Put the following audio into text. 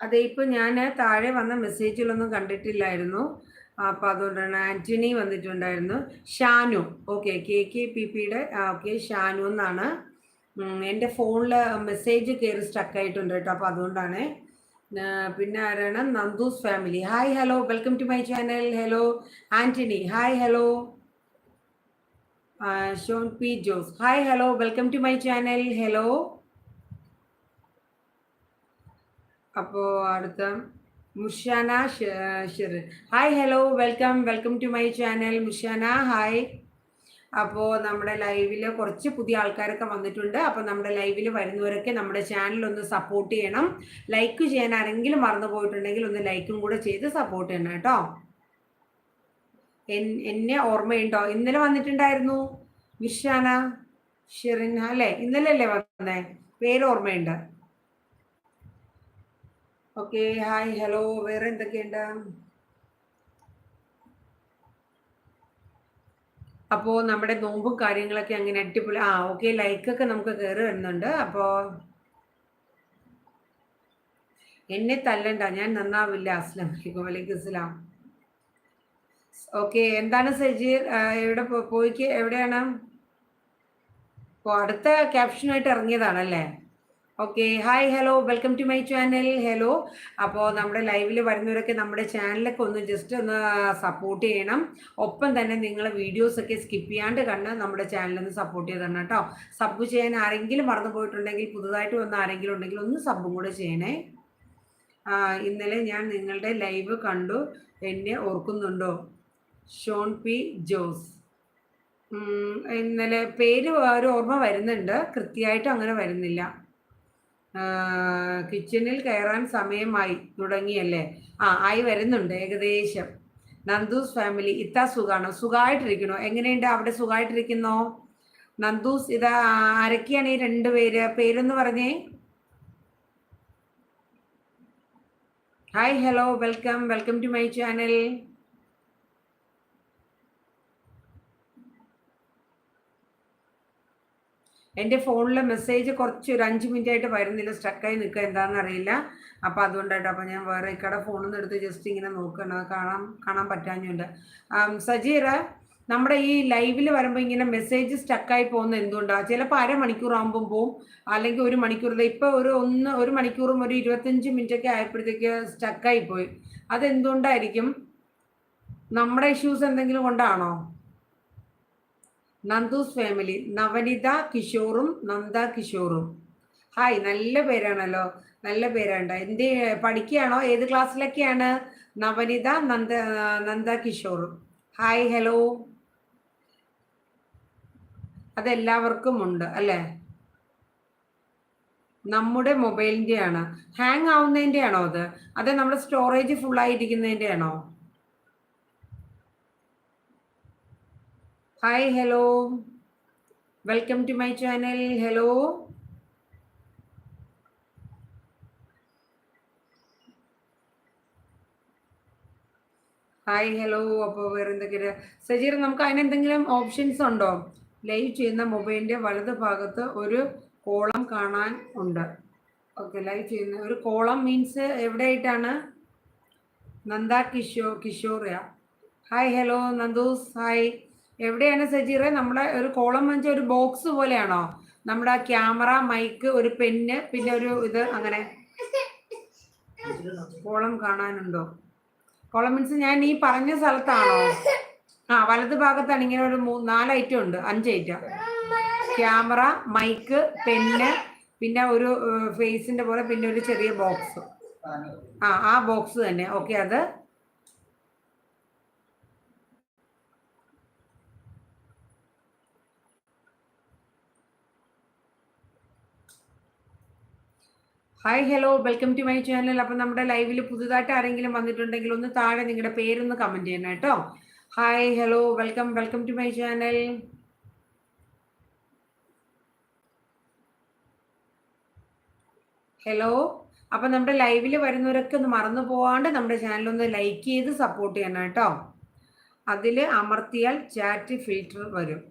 അതെ, ഇപ്പൊ ഞാൻ താഴെ വന്ന മെസ്സേജിലൊന്നും കണ്ടിട്ടില്ലായിരുന്നു. അപ്പോൾ അതുകൊണ്ടാണ്. ആന്റണി വന്നിട്ടുണ്ടായിരുന്നു. ഷാനു. ഓക്കെ, KKPPയുടെ ഓക്കെ, ഷാനു എന്നാണ്. എൻ്റെ ഫോണിൽ മെസ്സേജ് കയറി സ്റ്റക്കായിട്ടുണ്ട് കേട്ടോ, അപ്പോൾ അതുകൊണ്ടാണ്. പിന്നെ ആരാണ്? Nandu's family. Hi hello, welcome to my channel. Hello Antony. Hi hello. Shawn P Jose. Hi hello, welcome to my channel. Hello. അപ്പോൾ അടുത്ത Mushana Shirin. Hi hello, welcome to my channel Mushana. Hi. അപ്പോൾ നമ്മുടെ ലൈവിൽ കുറച്ച് പുതിയ ആൾക്കാരൊക്കെ വന്നിട്ടുണ്ട്. അപ്പോൾ നമ്മുടെ ലൈവിൽ വരുന്നവരൊക്കെ നമ്മുടെ ചാനൽ ഒന്ന് സപ്പോർട്ട് ചെയ്യണം. ലൈക്ക് ചെയ്യാൻ ആരെങ്കിലും മറന്നു പോയിട്ടുണ്ടെങ്കിൽ ഒന്ന് ലൈക്കും കൂടെ ചെയ്ത് സപ്പോർട്ട് ചെയ്യണം കേട്ടോ. എന്നെ ഓർമ്മയുണ്ടോ? ഇന്നലെ വന്നിട്ടുണ്ടായിരുന്നു മിഷാന ഷിറിൻ അല്ലേ? ഇന്നലെ അല്ലേ വന്നേ? പേര് ഓർമ്മയുണ്ട്. Okay, hi hello. വേറെ എന്തൊക്കെയുണ്ട്? അപ്പോൾ നമ്മുടെ നോമ്പും കാര്യങ്ങളൊക്കെ അങ്ങനെ അടിപൊളി. ഓക്കെ, ലൈക്കൊക്കെ നമുക്ക് കയറി വരുന്നുണ്ട്. അപ്പോൾ എന്നെ തല്ലണ്ട, ഞാൻ നന്നാവില്ല. അസ്ലാം വലൈക്കും. വലൈക്കും അസ്സലാം. ഓക്കെ, എന്താണ് സജീർ? എവിടെ പോയിക്ക്? എവിടെയാണ്? അപ്പോൾ അടുത്ത ക്യാപ്ഷനായിട്ട് ഇറങ്ങിയതാണല്ലേ? Okay, hi hello, welcome to my channel. Hello. അപ്പോൾ നമ്മുടെ ലൈവിൽ വരുന്നവരൊക്കെ നമ്മുടെ ചാനലൊക്കെ ഒന്ന് ജസ്റ്റ് ഒന്ന് സപ്പോർട്ട് ചെയ്യണം. ഒപ്പം തന്നെ നിങ്ങൾ വീഡിയോസൊക്കെ സ്കിപ്പ് ചെയ്യാണ്ട് കണ്ട് നമ്മുടെ ചാനലൊന്ന് സപ്പോർട്ട് ചെയ്ത് തരണം കേട്ടോ. സബ് ചെയ്യാൻ ആരെങ്കിലും മറന്നു പോയിട്ടുണ്ടെങ്കിൽ, പുതുതായിട്ട് വന്ന ആരെങ്കിലും ഉണ്ടെങ്കിൽ ഒന്ന് സബും കൂടെ ചെയ്യണേ. ഇന്നലെ ഞാൻ നിങ്ങളുടെ ലൈവ് കണ്ടു, എന്നെ ഓർക്കുന്നുണ്ടോ? ഷോൺ പി ജോസ്. ഇന്നലെ പേര് ഒരു ഓർമ്മ വരുന്നുണ്ട്, കൃത്യമായിട്ട് അങ്ങനെ വരുന്നില്ല. കിച്ചണിൽ കയറാൻ സമയമായി തുടങ്ങിയല്ലേ? ആയി വരുന്നുണ്ട് ഏകദേശം. നന്ദൂസ് ഫാമിലി. ഇത്താ സുഖാണോ? സുഖമായിട്ടിരിക്കണോ? എങ്ങനെയുണ്ട് അവിടെ? സുഖമായിട്ടിരിക്കുന്നോ നന്ദൂസ്? ഇതാ ആരൊക്കെയാണ് ഈ രണ്ടുപേര്? പേരൊന്ന് പറഞ്ഞേ. Hi hello, welcome to my channel. എൻ്റെ ഫോണിലെ മെസ്സേജ് കുറച്ച് ഒരു 5 മിനിറ്റ് ആയിട്ട് വരുന്നില്ല, സ്റ്റക്കായി നിൽക്കുക, എന്താണെന്ന് അറിയില്ല. അപ്പോൾ അതുകൊണ്ടായിട്ട്. അപ്പോൾ ഞാൻ വേറെ ഇക്കടെ ഫോണിൽ നിന്ന് എടുത്ത് ജസ്റ്റ് ഇങ്ങനെ നോക്കണം, കാണാൻ പറ്റാഞ്ഞുണ്ട്. സജീറ, നമ്മുടെ ഈ ലൈവിൽ വരുമ്പോൾ ഇങ്ങനെ മെസ്സേജ് സ്റ്റക്കായി പോകുന്നത് എന്തുകൊണ്ടാണ്? ചിലപ്പോൾ അരമണിക്കൂറാകുമ്പം പോവും, അല്ലെങ്കിൽ ഒരു മണിക്കൂർ. ഇപ്പോൾ ഒരു മണിക്കൂറും ഒരു 25 മിനിറ്റൊക്കെ ആയപ്പോഴത്തേക്ക് സ്റ്റക്കായി പോയി. അതെന്തുകൊണ്ടായിരിക്കും? നമ്മുടെ ഇഷ്യൂസ് എന്തെങ്കിലും കൊണ്ടാണോ? നന്ദൂസ് ഫാമിലി. നവനിത കിഷോറും നന്ദ കിഷോറും. ഹായ്, നല്ല പേരാണല്ലോ, നല്ല പേരുണ്ട്. എന്ത് പഠിക്കുകയാണോ? ഏത് ക്ലാസ്സിലൊക്കെയാണ്? നവനിത, നന്ദ കിഷോറും. Hi hello. അതെല്ലാവർക്കും ഉണ്ട് അല്ലേ? നമ്മുടെ മൊബൈലിൻ്റെ ആണ് ഹാങ് ആവുന്നതിൻ്റെ ആണോ അത്? അതെ, നമ്മുടെ സ്റ്റോറേജ് ഫുള്ളായിരിക്കുന്നതിൻ്റെ ആണോ? Hi hello, welcome to my channel. Hello. Hi hello. അപ്പോൾ വേറെ എന്തൊക്കെയാണ് സജീർ? നമുക്ക് അതിനെന്തെങ്കിലും ഓപ്ഷൻസ് ഉണ്ടോ? ലൈവ് ചെയ്യുന്ന മൊബൈലിൻ്റെ വലത് ഭാഗത്ത് ഒരു കോളം കാണാൻ ഉണ്ട്. ഓക്കെ, ലൈവ് ചെയ്യുന്ന ഒരു കോളം മീൻസ് എവിടെയായിട്ടാണ്? നന്ദ കിഷോറിയ. Hi hello Nandu's. ഹായ്. എവിടെയാണ് സജീറെ? നമ്മുടെ ഒരു കോളം വെച്ചാൽ ഒരു ബോക്സ് പോലെയാണോ? നമ്മുടെ ക്യാമറ, മൈക്ക്, ഒരു പെന്ന്, പിന്നെ ഒരു ഇത്, അങ്ങനെ കോളം കാണാനുണ്ടോ? കോളം മീൻസ് ഞാൻ ഈ പറഞ്ഞ സ്ഥലത്താണോ? വലത് ഭാഗത്താണ്. ഇങ്ങനെ ഒരു 4 ഐറ്റം ഉണ്ട്, 5 ഐറ്റം. ക്യാമറ, മൈക്ക്, പെന്ന്, പിന്നെ ഒരു ഫേസിന്റെ പോലെ, പിന്നെ ഒരു ചെറിയ ബോക്സ്. ആ ബോക്സ് തന്നെ. ഓക്കെ, അത് hi hello, welcome to my channel. അപ്പം നമ്മുടെ ലൈവിൽ പുതുതായിട്ട് ആരെങ്കിലും വന്നിട്ടുണ്ടെങ്കിൽ ഒന്ന് താഴെ നിങ്ങളുടെ പേരൊന്ന് കമൻറ്റ് ചെയ്യണം കേട്ടോ. Hi hello, welcome to my channel. Hello. അപ്പം നമ്മുടെ ലൈവിൽ വരുന്നവരൊക്കെ ഒന്ന് മറന്നു പോവാണ്ട് നമ്മുടെ ചാനലൊന്ന് ലൈക്ക് ചെയ്ത് സപ്പോർട്ട് ചെയ്യണം കേട്ടോ. അതിൽ അമർത്തിയാൽ ചാറ്റ് ഫിൽറ്റർ വരും.